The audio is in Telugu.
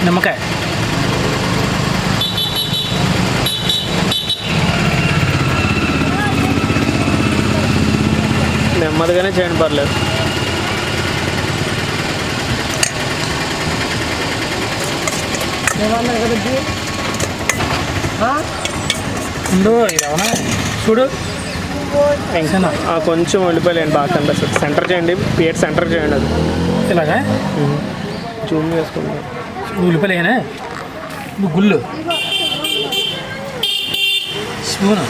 నిమ్మకాయ. నెమ్మదిగానే చేయండి, పర్లేదు. ఉండు ఇది అవునా చూడు. కొంచెం ఉల్లిపాయలు బాగా కనిపిస్తుంది. సెంటర్ చేయండి, ప్లేట్ సెంటర్ చేయండి. అది ఇలాగా జూమ్ చేసుకుంటాం. ఉల్లిపాయలు అయినా గుళ్ళు స్పూన్.